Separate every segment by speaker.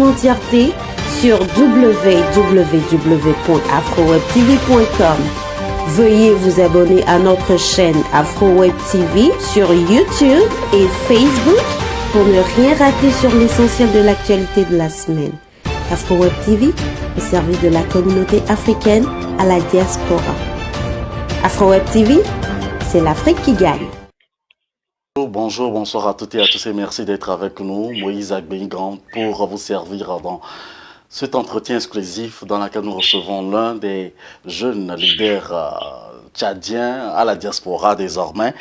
Speaker 1: entièreté sur www.afrowebtv.com. Veuillez vous abonner à notre chaîne AfroWeb TV sur YouTube et Facebook pour ne rien rater sur l'essentiel de l'actualité de la semaine. AfroWeb TV, au service de la communauté africaine à la diaspora. AfroWeb TV, c'est l'Afrique qui gagne.
Speaker 2: Bonjour, bonsoir à toutes et à tous et merci d'être avec nous. Moïse Agbengan pour vous servir dans cet entretien exclusif dans lequel nous recevons l'un des jeunes leaders tchadiens à la diaspora désormais.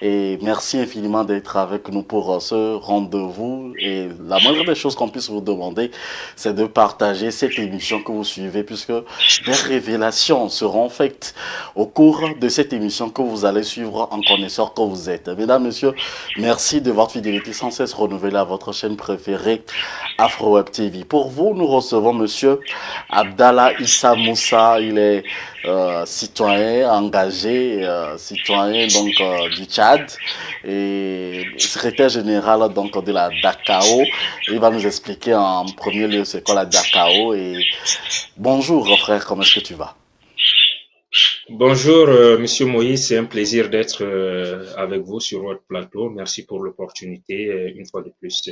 Speaker 2: Et merci infiniment d'être avec nous pour ce rendez-vous. Et la moindre des choses qu'on puisse vous demander, c'est de partager cette émission que vous suivez, puisque des révélations seront faites au cours de cette émission que vous allez suivre en connaisseur que vous êtes. Mesdames, Messieurs, merci de votre fidélité sans cesse renouvelée à votre chaîne préférée, AfroWeb TV. Pour vous, nous recevons Monsieur Abdallah Issa Moussa. Il est citoyen engagé, citoyen donc du Tchad et secrétaire général donc de la DACAO. Il va nous expliquer en premier lieu c'est quoi la DACAO. Et bonjour frère, comment est-ce que tu vas?
Speaker 3: Bonjour Monsieur Moïse, c'est un plaisir d'être avec vous sur votre plateau. Merci pour l'opportunité une fois de plus.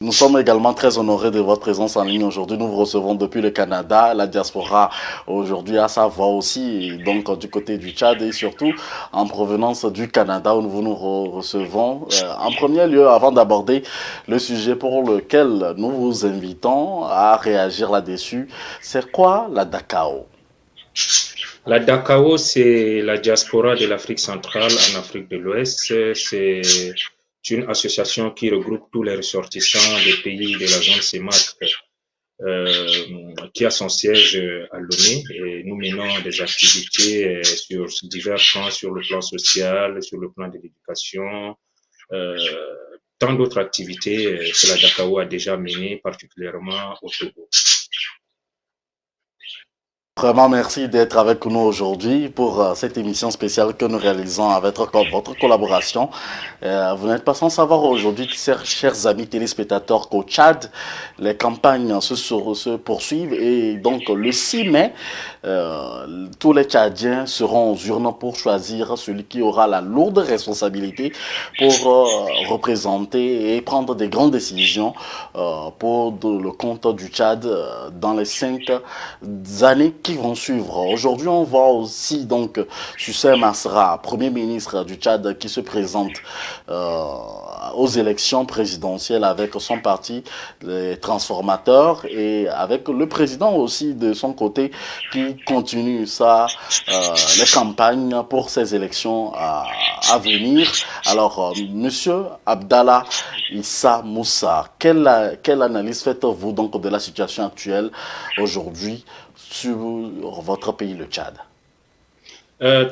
Speaker 2: Nous sommes également très honorés de votre présence en ligne aujourd'hui. Nous vous recevons depuis le Canada, la diaspora aujourd'hui à sa voix aussi, donc du côté du Tchad et surtout en provenance du Canada où nous recevons. En premier lieu, avant d'aborder le sujet pour lequel nous vous invitons à réagir là-dessus, c'est quoi la DACAO?
Speaker 3: La DACAO, c'est la diaspora de l'Afrique centrale en Afrique de l'Ouest. C'est une association qui regroupe tous les ressortissants des pays de la zone CEMAC, qui a son siège à Lomé. Et nous menons des activités sur divers plans, sur le plan social, sur le plan de l'éducation, tant d'autres activités que la DACAO a déjà menées, particulièrement au Togo.
Speaker 2: Vraiment, merci d'être avec nous aujourd'hui pour cette émission spéciale que nous réalisons avec votre collaboration. Vous n'êtes pas sans savoir aujourd'hui, chers amis téléspectateurs, qu'au Tchad, les campagnes se poursuivent et donc le 6 mai, tous les Tchadiens seront aux urnes pour choisir celui qui aura la lourde responsabilité pour représenter et prendre des grandes décisions pour le compte du Tchad dans les 5 années qui vont suivre. Aujourd'hui, on voit aussi donc Sucé Masra, Premier ministre du Tchad, qui se présente aux élections présidentielles avec son parti, les transformateurs, et avec le président aussi de son côté qui continue les campagnes pour ces élections à venir. Alors, Monsieur Abdallah Issa Moussa, quelle analyse faites-vous donc de la situation actuelle aujourd'hui sur votre pays, le Tchad?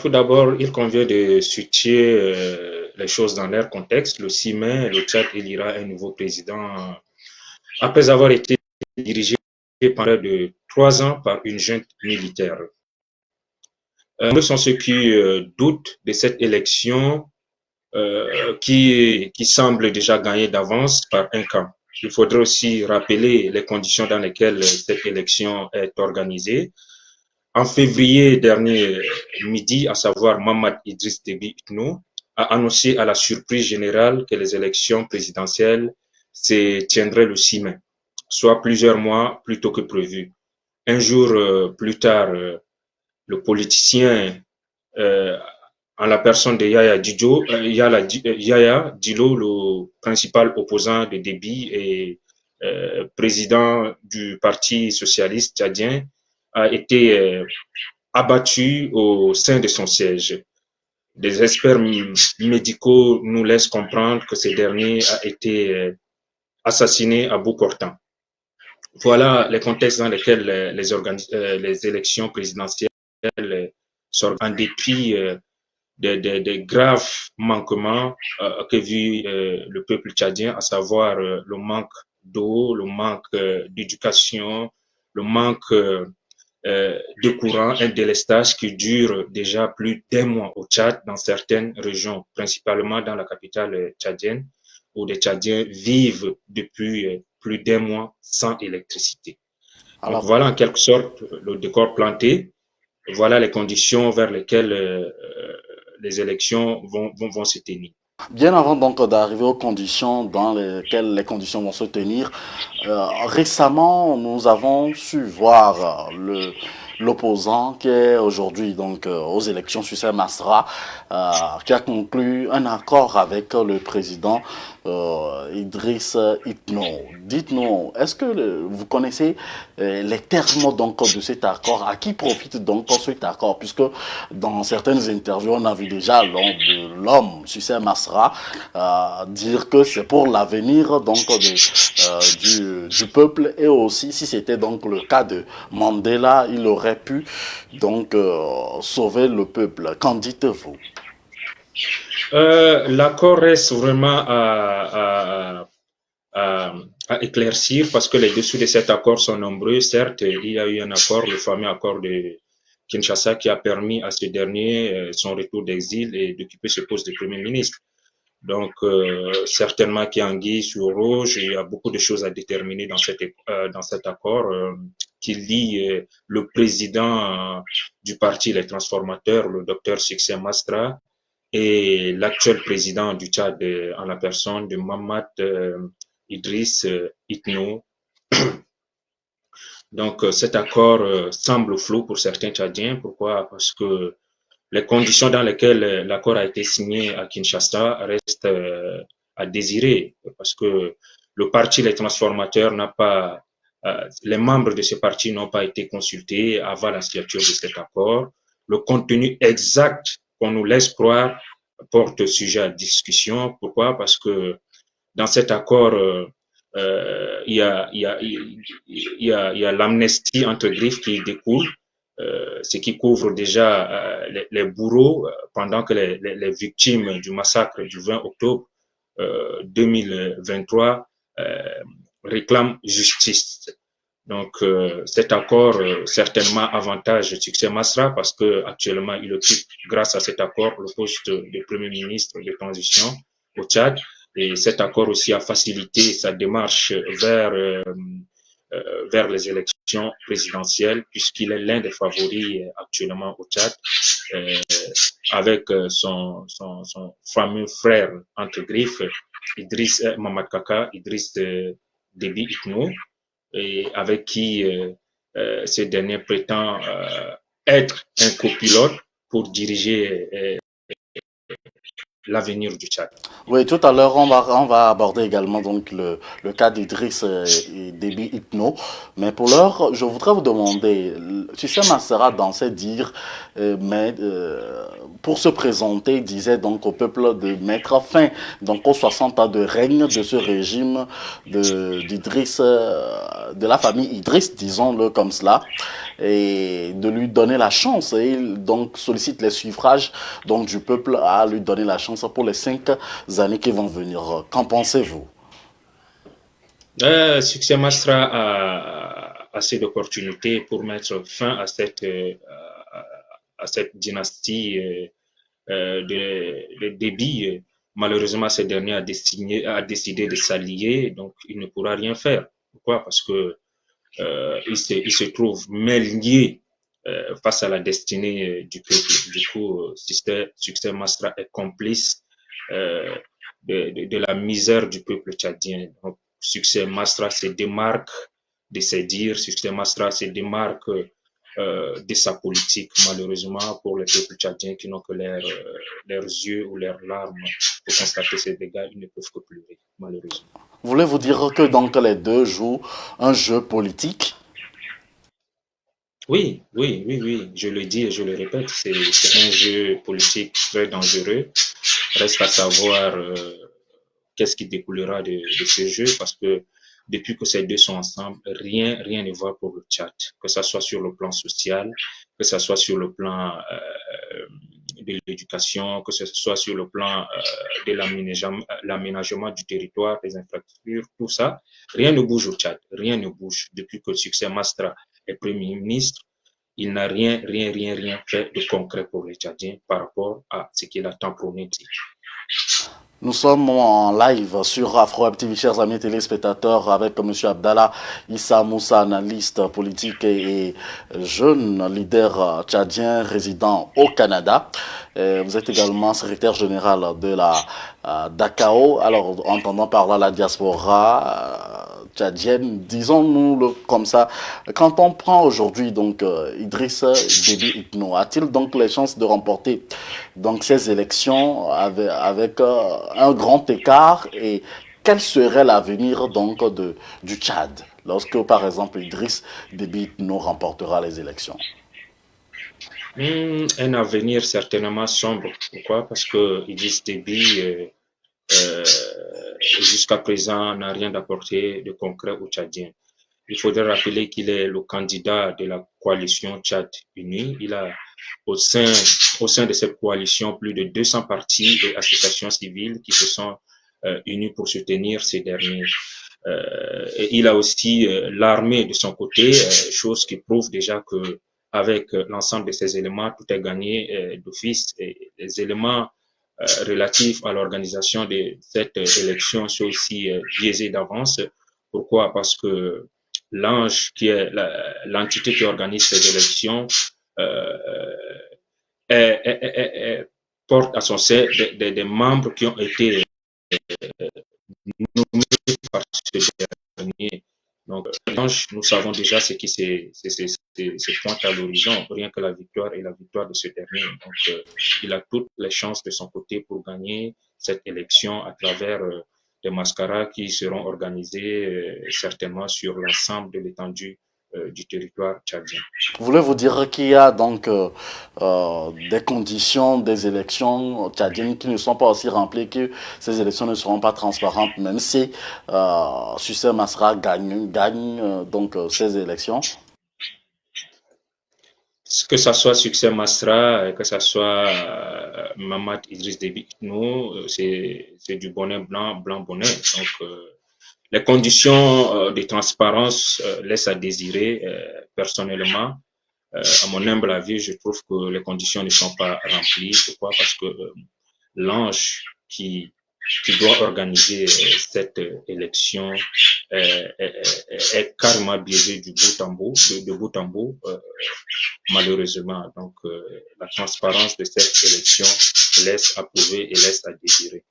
Speaker 3: Tout d'abord, il convient de situer les choses dans leur contexte. Le 6 mai, le Tchad élira un nouveau président après avoir été dirigé pendant de 3 ans par une junte militaire. Nombreux sont ceux qui doutent de cette élection qui semble déjà gagnée d'avance par un camp. Il faudrait aussi rappeler les conditions dans lesquelles cette élection est organisée. En février dernier midi, à savoir Mamad Idriss Déby Itno, a annoncé à la surprise générale que les élections présidentielles se tiendraient le 6 mai, soit plusieurs mois plus tôt que prévu. Un jour plus tard, le politicien, en la personne de Yaya Dillo, le principal opposant de Déby et président du Parti socialiste tchadien, a été abattu au sein de son siège. Des experts médicaux nous laissent comprendre que ce dernier a été assassiné à bout portant. Voilà les contextes dans lesquels les élections présidentielles sont en dépit des graves manquements que vit le peuple tchadien, à savoir le manque d'eau, le manque d'éducation, le manque de courant, un délestage qui dure déjà plus d'1 mois au Tchad dans certaines régions, principalement dans la capitale tchadienne, où des Tchadiens vivent depuis plus d'1 mois sans électricité. Donc
Speaker 2: Alors,
Speaker 3: voilà en quelque sorte le décor planté. Voilà les conditions vers lesquelles les élections vont se tenir.
Speaker 2: bien avant donc d'arriver aux conditions dans lesquelles les conditions vont se tenir, récemment nous avons su voir l'opposant qui est aujourd'hui donc aux élections, Succès Masra, qui a conclu un accord avec le président Idriss Itno. Dites-nous, est-ce que vous connaissez les termes donc de cet accord? À qui profite donc cet accord? Puisque dans certaines interviews, on a vu déjà l'homme Succès Masra dire que c'est pour l'avenir donc du peuple, et aussi si c'était donc le cas de Mandela, il aurait pu donc sauver le peuple. Qu'en dites-vous?
Speaker 3: L'accord reste vraiment à éclaircir parce que les dessous de cet accord sont nombreux. Certes, il y a eu un accord, le fameux accord de Kinshasa, qui a permis à ce dernier son retour d'exil et d'occuper ce poste de Premier ministre. Donc, certainement qu'il y a anguille sur rouge, il y a beaucoup de choses à déterminer dans cet accord qui lie le président du parti Les Transformateurs, le docteur Succès Masra, et l'actuel président du Tchad en la personne de Mamad Idriss Itno. Donc, cet accord semble flou pour certains Tchadiens. Pourquoi? Parce que les conditions dans lesquelles l'accord a été signé à Kinshasa restent à désirer, parce que le parti Les Transformateurs n'a pas, les membres de ce parti n'ont pas été consultés avant la signature de cet accord. Le contenu exact qu'on nous laisse croire porte sujet à discussion. Pourquoi? Parce que dans cet accord, il y a l'amnistie entre griffes qui découle, ce qui couvre déjà les bourreaux, pendant que les victimes du massacre du 20 octobre 2023 réclament justice. Donc, cet accord certainement avantage Succès Masra parce que actuellement il occupe, grâce à cet accord, le poste de Premier ministre de transition au Tchad. Et cet accord aussi a facilité sa démarche vers les élections présidentielles, puisqu'il est l'un des favoris actuellement au Tchad, avec son fameux frère entre griffes, Idriss Mamad Kaka, Idriss Déby Itno, et avec qui ce dernier prétend être un copilote pour diriger l'avenir du Tchad.
Speaker 2: Oui, tout à l'heure, on va aborder également donc le cas d'Idriss et Déby Itno. Mais pour l'heure, je voudrais vous demander, Succès Masra dansait dire, pour se présenter, disait donc au peuple de mettre fin donc aux 60 ans de règne de ce régime d'Idriss, de la famille Idriss, disons-le comme cela, et de lui donner la chance. Et il donc sollicite les suffrages donc du peuple à lui donner la chance pour les 5 années qui vont venir. Qu'en pensez-vous?
Speaker 3: Succès Masra a assez d'opportunités pour mettre fin à cette dynastie de Déby. Malheureusement, ce dernier a décidé de s'allier, donc il ne pourra rien faire. Pourquoi? Parce que il se trouve mêlé face à la destinée du peuple. Du coup, Succès Masra est complice de la misère du peuple tchadien. Donc, Succès Masra se démarque de ses dires, Succès Masra se démarque de sa politique, malheureusement, pour les peuples tchadiens qui n'ont que leurs yeux ou leurs larmes pour constater ces dégâts, ils ne peuvent que pleurer, malheureusement.
Speaker 2: Voulez-vous dire que donc les deux jouent un jeu politique?
Speaker 3: Oui, je le dis et je le répète, c'est un jeu politique très dangereux. Reste à savoir qu'est-ce qui découlera de ce jeu, parce que depuis que ces deux sont ensemble, rien ne va pour le Tchad, que ce soit sur le plan social, que ce soit sur le plan de l'éducation, que ce soit sur le plan de l'aménagement du territoire, des infrastructures, tout ça. Rien ne bouge au Tchad, rien ne bouge. Depuis que Succès Masra est Premier ministre, il n'a rien fait de concret pour les Tchadiens par rapport à ce qu'il a tant prôné.
Speaker 2: Nous sommes en live sur AfroWeb TV, chers amis téléspectateurs, avec M. Abdallah Issa Moussa, analyste politique et jeune leader tchadien résident au Canada. Vous êtes également secrétaire général de la DACAO. Alors, entendant par là la diaspora tchadienne, disons-nous comme ça, quand on prend aujourd'hui donc Idriss Déby Itno, a-t-il donc les chances de remporter donc ces élections avec un grand écart, et quel serait l'avenir donc du Tchad lorsque par exemple Idriss Déby Itno remportera les élections?
Speaker 3: Un avenir certainement sombre. Pourquoi? Parce que Idriss Déby jusqu'à présent n'a rien apporté de concret aux Tchadiens. Il faudrait rappeler qu'il est le candidat de la coalition Tchad Unie. Il a au sein de cette coalition plus de 200 partis et associations civiles qui se sont unis pour soutenir ces derniers. Et il a aussi l'armée de son côté, chose qui prouve déjà que avec l'ensemble de ces éléments, tout est gagné d'office. Et les éléments relatifs à l'organisation de cette élection sont aussi biaisés d'avance. Pourquoi? Parce que l'ange, qui est l'entité qui organise ces élections, porte à son sein des membres qui ont été nommés par ce dernier. Donc, l'ange, nous savons déjà ce qui se pointe à l'horizon, rien que la victoire et la victoire de ce dernier. Donc, il a toutes les chances de son côté pour gagner cette élection à travers des mascarades qui seront organisés certainement sur l'ensemble de l'étendue du territoire tchadien.
Speaker 2: Voulez-vous dire qu'il y a donc des conditions des élections tchadiennes qui ne sont pas aussi remplies, que ces élections ne seront pas transparentes, même si Sucé Masra gagne donc ces élections?
Speaker 3: Que ça soit Succès Masra, que ça soit Mamad Idriss Déby Itno, c'est du bonnet blanc bonnet. Donc, les conditions de transparence laissent à désirer. Personnellement, à mon humble avis, je trouve que les conditions ne sont pas remplies. Pourquoi? Parce que l'ange qui doit organiser cette élection est carrément biaisé de bout en bout, malheureusement. Donc, la transparence de cette élection laisse à prouver et laisse à désirer.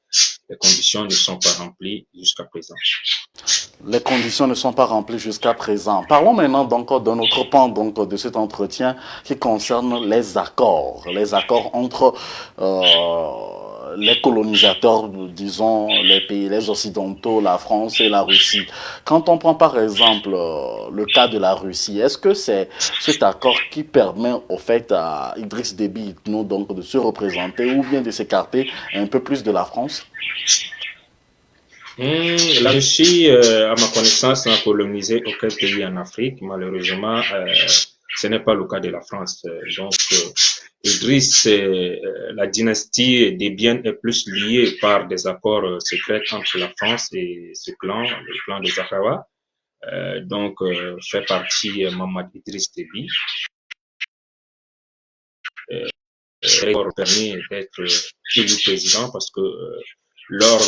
Speaker 3: Les conditions ne sont pas remplies jusqu'à présent.
Speaker 2: Les conditions ne sont pas remplies jusqu'à présent. Parlons maintenant donc d'un autre pan donc de cet entretien qui concerne les accords entre les colonisateurs, disons les pays, les occidentaux, la France et la Russie. Quand on prend par exemple le cas de la Russie, est-ce que c'est cet accord qui permet au fait à Idriss Déby Itno donc de se représenter ou bien de s'écarter un peu plus de la France?
Speaker 3: La Russie, à ma connaissance, n'a colonisé aucun pays en Afrique. Malheureusement, ce n'est pas le cas de la France. Donc, Idriss, la dynastie Débienne est plus liée par des accords secrets entre la France et ce clan, le clan des Zahrawa. Donc, fait partie Mamad Idriss Déby. Permis d'être élu président parce que lors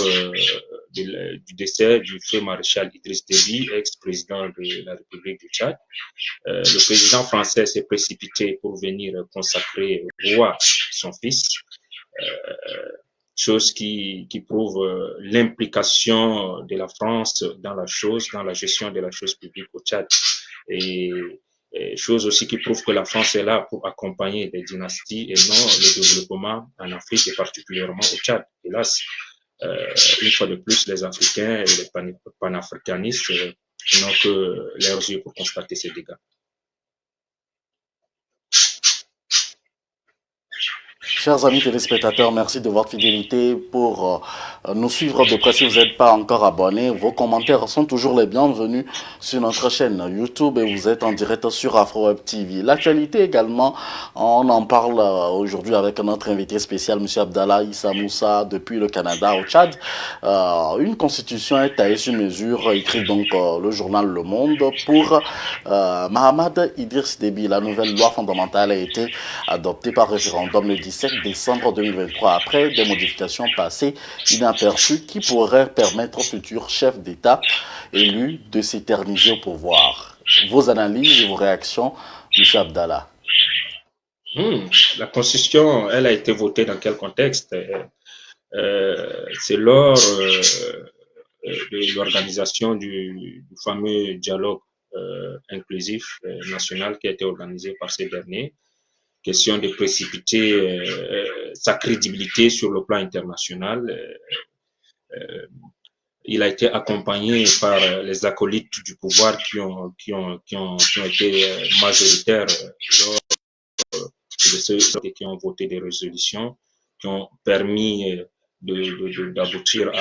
Speaker 3: du décès du feu maréchal Idriss Déby, ex-président de la République du Tchad, le président français s'est précipité pour venir consacrer au roi son fils, chose qui prouve l'implication de la France dans la gestion de la chose publique au Tchad. Et chose aussi qui prouve que la France est là pour accompagner les dynasties et non le développement en Afrique et particulièrement au Tchad. Hélas, une fois de plus, les Africains et les panafricanistes n'ont que leurs yeux pour constater ces dégâts.
Speaker 2: Chers amis téléspectateurs, merci de votre fidélité pour nous suivre de près. Si vous n'êtes pas encore abonné, vos commentaires sont toujours les bienvenus sur notre chaîne YouTube et vous êtes en direct sur AfroWeb TV. L'actualité également, on en parle aujourd'hui avec notre invité spécial, M. Abdallah Issa Moussa, depuis le Canada au Tchad. Une constitution est taillée sur mesure, écrit donc le journal Le Monde, pour Mahamad Idriss Déby. La nouvelle loi fondamentale a été adoptée par référendum le 17 décembre 2023, après des modifications passées inaperçues qui pourraient permettre aux futurs chefs d'État élus de s'éterniser au pouvoir. Vos analyses et vos réactions, M. Abdallah?
Speaker 3: La Constitution, elle a été votée dans quel contexte? C'est lors de l'organisation du fameux dialogue inclusif national qui a été organisé par ces derniers. Question de précipiter sa crédibilité sur le plan international. Il a été accompagné par les acolytes du pouvoir qui ont été majoritaires lors de ceux qui ont voté des résolutions qui ont permis d'aboutir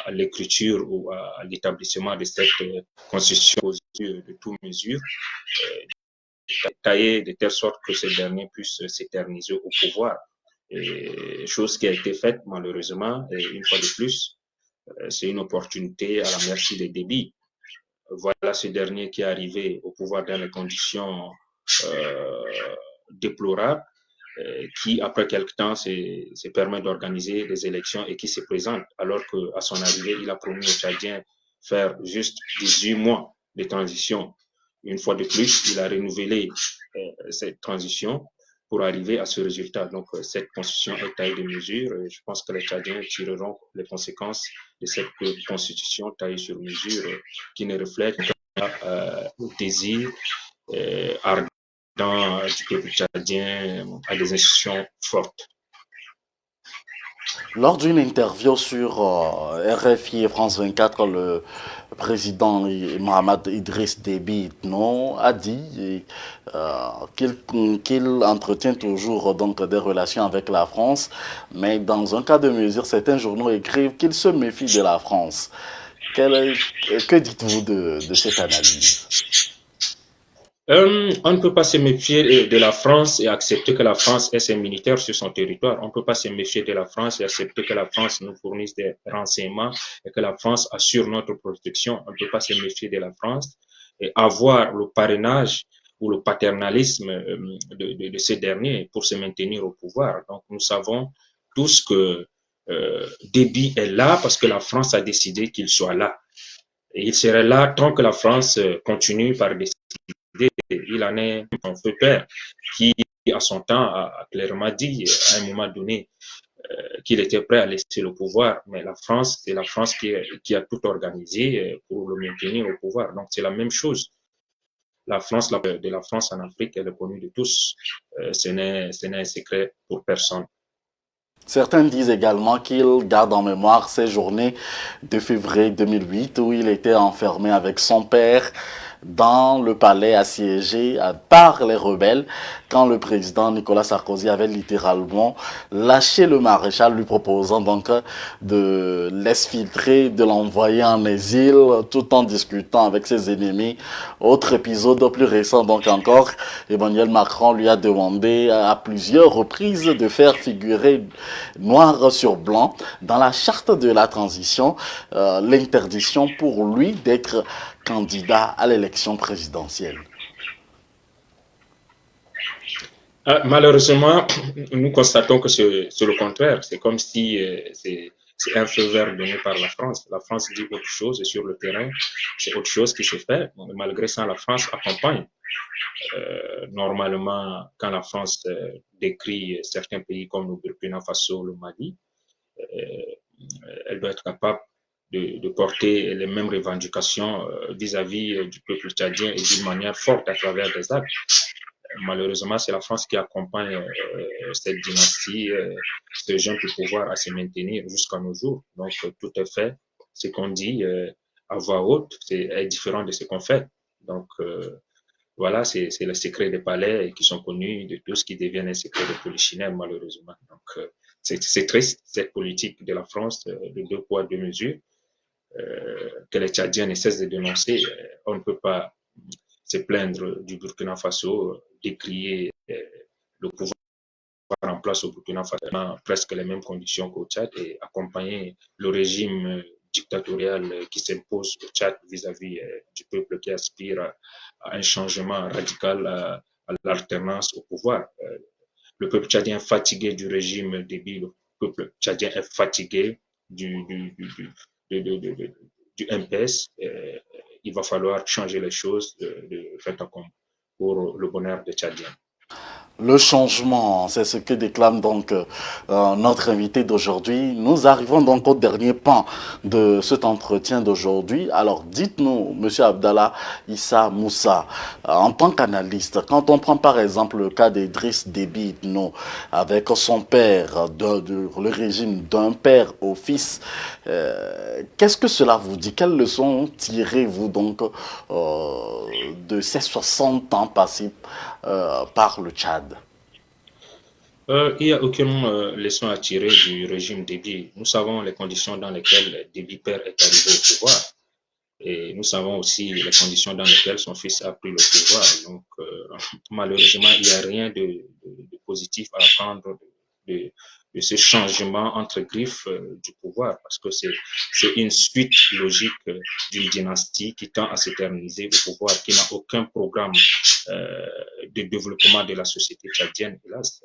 Speaker 3: à l'écriture ou à l'établissement de cette constitution de toutes mesures, taillée de telle sorte que ces derniers puissent s'éterniser au pouvoir. Et chose qui a été faite malheureusement, et une fois de plus, c'est une opportunité à la merci des débits. Voilà ce dernier qui est arrivé au pouvoir dans les conditions déplorables, qui, après quelque temps, se permet d'organiser des élections et qui se présente, alors qu'à son arrivée, il a promis aux Tchadiens faire juste 18 mois de transition. Une fois de plus, il a renouvelé cette transition pour arriver à ce résultat. Donc, cette constitution est taillée de mesure. Je pense que les Tchadiens tireront les conséquences de cette constitution taillée sur mesure qui ne reflète pas le désir ardent du peuple tchadien à des institutions fortes.
Speaker 2: Lors d'une interview sur RFI et France 24, le président Mohamed Idriss Déby Itno a dit qu'il entretient toujours donc des relations avec la France, mais dans un cas de mesure, certains journaux écrivent qu'il se méfie de la France. Que dites-vous de cette analyse?
Speaker 3: On ne peut pas se méfier de la France et accepter que la France ait ses militaires sur son territoire. On ne peut pas se méfier de la France et accepter que la France nous fournisse des renseignements et que la France assure notre protection. On ne peut pas se méfier de la France et avoir le parrainage ou le paternalisme de ces derniers pour se maintenir au pouvoir. Donc nous savons tous que Déby est là parce que la France a décidé qu'il soit là. Et il serait là tant que la France continue par décider. Il en est un feu père qui, à son temps, a clairement dit à un moment donné qu'il était prêt à laisser le pouvoir. Mais la France, c'est la France qui a tout organisé pour le maintenir au pouvoir. Donc, c'est la même chose. La France, de la France en Afrique, elle est connue de tous. Ce n'est un secret pour personne.
Speaker 2: Certains disent également qu'il garde en mémoire ces journées de février 2008 où il était enfermé avec son père dans le palais assiégé par les rebelles quand le président Nicolas Sarkozy avait littéralement lâché le maréchal lui proposant donc de l'exfiltrer, de l'envoyer en exil tout en discutant avec ses ennemis. Autre épisode plus récent donc encore, Emmanuel Macron lui a demandé à plusieurs reprises de faire figurer noir sur blanc dans la charte de la transition l'interdiction pour lui d'être candidat à l'élection présidentielle.
Speaker 3: Malheureusement, nous constatons que c'est le contraire. C'est comme si c'est un feu vert donné par la France. La France dit autre chose et sur le terrain, c'est autre chose qui se fait. Malgré ça, la France accompagne. Normalement, quand la France décrit certains pays comme le Burkina Faso, le Mali, elle doit être capable de porter les mêmes revendications vis-à-vis du peuple tchadien et d'une manière forte à travers des actes. Malheureusement, c'est la France qui accompagne cette dynastie, ce jeune pouvoir à se maintenir jusqu'à nos jours. Donc, tout est fait. Ce qu'on dit à voix haute est différent de ce qu'on fait. Donc, voilà, c'est le secret des palais qui sont connus de tous qui deviennent un secret de polichinelle, malheureusement. Donc, c'est triste, cette politique de la France de deux poids, deux mesures, que les Tchadiens ne cessent de dénoncer. On ne peut pas se plaindre du Burkina Faso, décrier le pouvoir en place au Burkina Faso dans presque les mêmes conditions qu'au Tchad et accompagner le régime dictatorial qui s'impose au Tchad vis-à-vis du peuple qui aspire à un changement radical, à l'alternance au pouvoir. Le peuple tchadien est fatigué du régime Déby, le peuple tchadien est fatigué du MPS. Il va falloir changer les choses de fait en commun pour le bonheur des Tchadiens.
Speaker 2: Le changement, c'est ce que déclame donc notre invité d'aujourd'hui. Nous arrivons donc au dernier pan de cet entretien d'aujourd'hui. Alors dites-nous, Monsieur Abdallah Issa Moussa, en tant qu'analyste, quand on prend par exemple le cas d'Idriss Déby Itno avec son père, le régime d'un père au fils, qu'est-ce que cela vous dit? Quelles leçons tirez-vous donc de ces 60 ans passés par le Tchad?
Speaker 3: Il n'y a aucune leçon à tirer du régime Déby. Nous savons les conditions dans lesquelles Déby père est arrivé au pouvoir. Et nous savons aussi les conditions dans lesquelles son fils a pris le pouvoir. Donc, malheureusement, il n'y a rien de positif à apprendre de, de ce changement entre griffes du pouvoir, parce que c'est une suite logique d'une dynastie qui tend à s'éterniser au pouvoir, qui n'a aucun programme de développement de la société tchadienne. Hélas,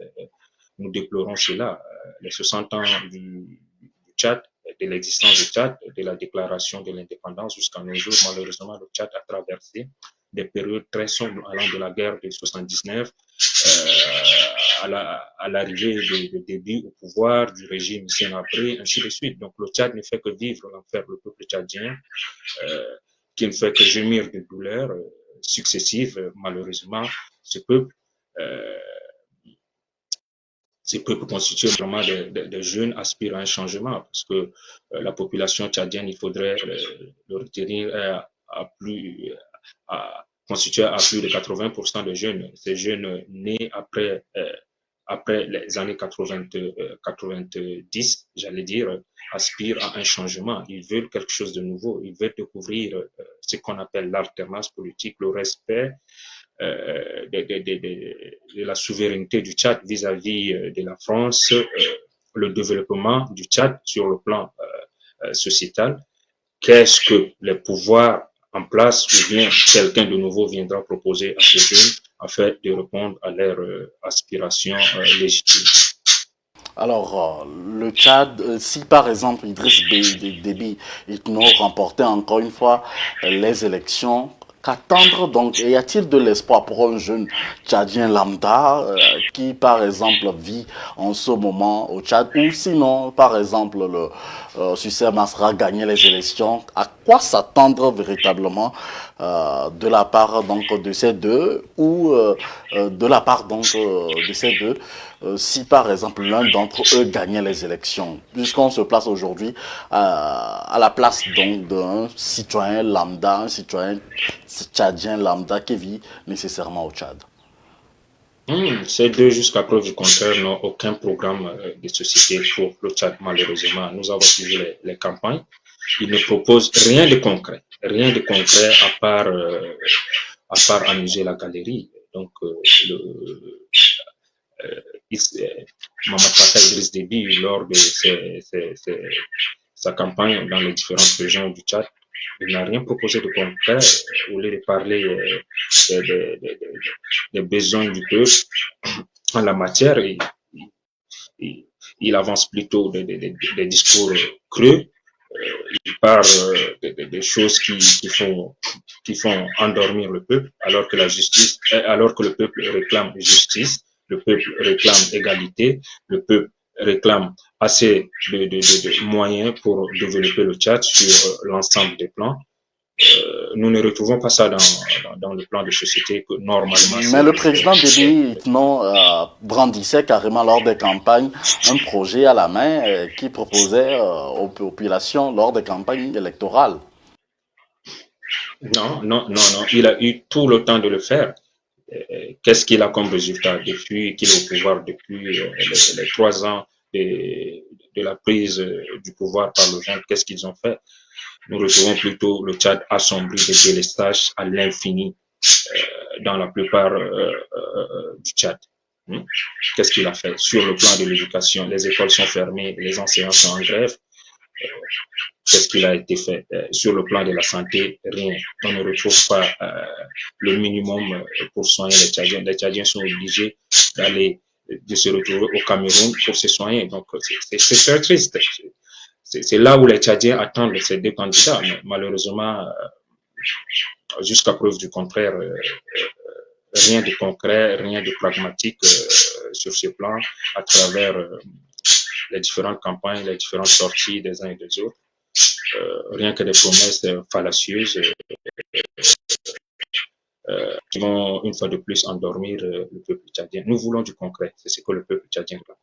Speaker 3: nous déplorons cela. Les 60 ans du Tchad, de l'existence du Tchad, de la déclaration de l'indépendance jusqu'à nos jours, malheureusement, le Tchad a traversé des périodes très sombres allant de la guerre de 79 à l'arrivée de Déby au pouvoir, du régime Sénabré, ainsi de suite. Donc le Tchad ne fait que vivre l'enfer, le peuple tchadien, qui ne fait que gémir de douleurs successives. Malheureusement, ce peuple constitué vraiment de jeunes aspirent à un changement, parce que la population tchadienne, il faudrait le retenir constitué à plus de 80% de jeunes. Ces jeunes nés après les années 90, j'allais dire, aspirent à un changement. Ils veulent quelque chose de nouveau. Ils veulent découvrir ce qu'on appelle l'alternance politique, le respect de la souveraineté du Tchad vis-à-vis de la France, le développement du Tchad sur le plan sociétal. Qu'est-ce que les pouvoirs en place ou bien quelqu'un de nouveau viendra proposer à ces jeunes afin de répondre à leurs aspirations légitimes?
Speaker 2: Alors, le Tchad, si par exemple Idriss Déby Itno remportait encore une fois les élections, qu'attendre donc? Et y a-t-il de l'espoir pour un jeune Tchadien lambda qui, par exemple, vit en ce moment au Tchad, ou sinon, par exemple, le Succès Masra gagnait les élections? À quoi s'attendre véritablement de la part donc de ces deux, ou de la part donc de ces deux, si par exemple l'un d'entre eux gagnait les élections, puisqu'on se place aujourd'hui à la place donc d'un citoyen lambda, un citoyen tchadien lambda qui vit nécessairement au Tchad?
Speaker 3: Ces deux, jusqu'à preuve du contraire, n'ont aucun programme de société pour le Tchad, malheureusement. Nous avons suivi les campagnes. Ils ne proposent rien de concret à part amuser la galerie. Donc, Mamad Fatah Idriss Déby, lors de sa campagne dans les différentes régions du Tchad, il n'a rien proposé de concret. Au lieu de parler des besoins du peuple en la matière, il avance plutôt des discours creux. Il parle des choses qui font endormir le peuple, alors que le peuple réclame justice, le peuple réclame égalité, le peuple réclame assez de moyens pour développer le Tchad sur l'ensemble des plans. Nous ne retrouvons pas ça dans le plan de société que normalement.
Speaker 2: Mais le président Déby Itno brandissait carrément lors des campagnes un projet à la main qui proposait aux populations lors des campagnes électorales.
Speaker 3: Non. Il a eu tout le temps de le faire. Qu'est-ce qu'il a comme résultat depuis qu'il est au pouvoir, depuis les 3 ans de la prise du pouvoir par le gens? Qu'est-ce qu'ils ont fait? Nous retrouvons plutôt le Tchad assombri de délestage à l'infini dans la plupart du Tchad. Qu'est-ce qu'il a fait? Sur le plan de l'éducation, les écoles sont fermées, les enseignants sont en grève. Qu'est-ce qu'il a été fait? Sur le plan de la santé, rien. On ne retrouve pas le minimum pour soigner les Tchadiens. Les Tchadiens sont obligés d'aller de se retrouver au Cameroun pour se soigner. Donc, c'est très triste. C'est là où les Tchadiens attendent ces deux candidats. Mais malheureusement, jusqu'à preuve du contraire, rien de concret, rien de pragmatique sur ce plan à travers les différentes campagnes, les différentes sorties des uns et des autres. Rien que des promesses fallacieuses qui vont une fois de plus endormir le peuple tchadien. Nous voulons du concret, c'est ce que le peuple tchadien veut.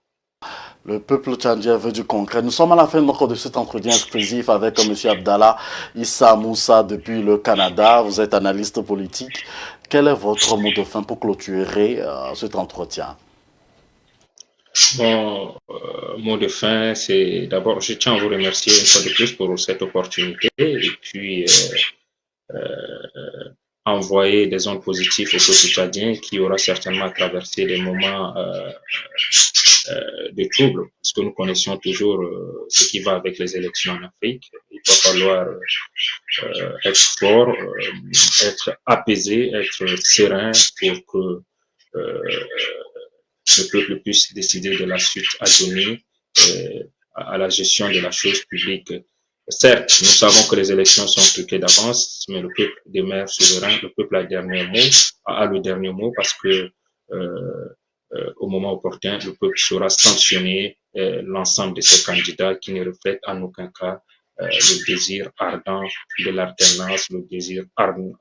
Speaker 2: Le peuple tchadien veut du concret. Nous sommes à la fin de cet entretien exclusif avec M. Abdallah Issa Moussa depuis le Canada. Vous êtes analyste politique. Quel est votre mot de fin pour clôturer cet entretien?
Speaker 3: Mon mot de fin, c'est d'abord, je tiens à vous remercier une fois de plus pour cette opportunité et puis envoyer des ondes positives au peuple tchadien qui aura certainement traversé des moments de trouble, parce que nous connaissons toujours ce qui va avec les élections en Afrique. Il va falloir être fort, être apaisé, être serein pour que le peuple puisse décider de la suite à donner à la gestion de la chose publique. Certes, nous savons que les élections sont truquées d'avance, mais le peuple demeure souverain, le peuple a le dernier mot parce que au moment opportun, le peuple saura sanctionner l'ensemble de ces candidats qui ne reflètent en aucun cas le désir ardent de l'alternance, le désir ardent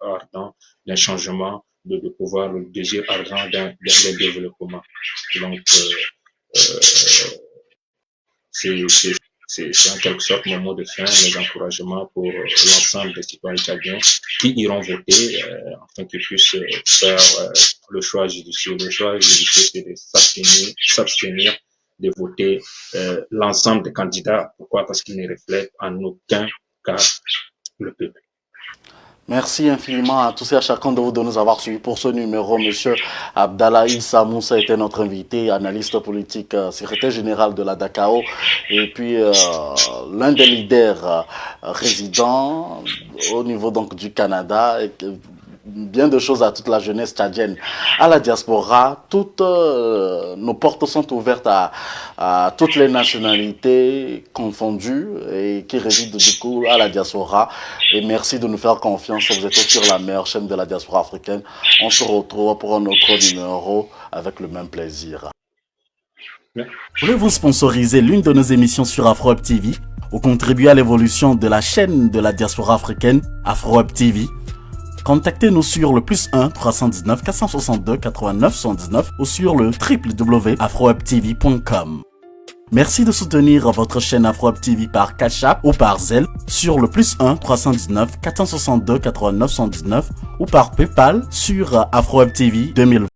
Speaker 3: d'un changement de pouvoir, le désir ardent d'un développement. Donc, c'est en quelque sorte mon mot de fin, mes encouragements pour l'ensemble des citoyens tchadiens qui iront voter afin qu'ils puissent faire le choix judicieux. Le choix judicieux, c'est de s'abstenir de voter l'ensemble des candidats. Pourquoi? Parce qu'ils ne reflètent en aucun cas le peuple.
Speaker 2: Merci infiniment à tous et à chacun de vous de nous avoir suivis pour ce numéro. Monsieur Abdallah Issa Moussa était notre invité, analyste politique, secrétaire général de la DACAO et puis l'un des leaders résidents au niveau donc du Canada. Et bien de choses à toute la jeunesse tchadienne, à la diaspora. Toutes nos portes sont ouvertes à toutes les nationalités confondues et qui résident du coup à la diaspora. Et merci de nous faire confiance. Vous êtes sur la meilleure chaîne de la diaspora africaine. On se retrouve pour un autre numéro avec le même plaisir. Voulez-vous sponsoriser l'une de nos émissions sur AfroWeb TV ou contribuer à l'évolution de la chaîne de la diaspora africaine AfroWeb TV? Contactez-nous sur le +1 319 462 89 79 ou sur le www.afrowebtv.com. Merci de soutenir votre chaîne AfroWeb TV par Cash App ou par Zelle sur le +1 319 462 89 79 ou par PayPal sur AfroWeb TV 2020.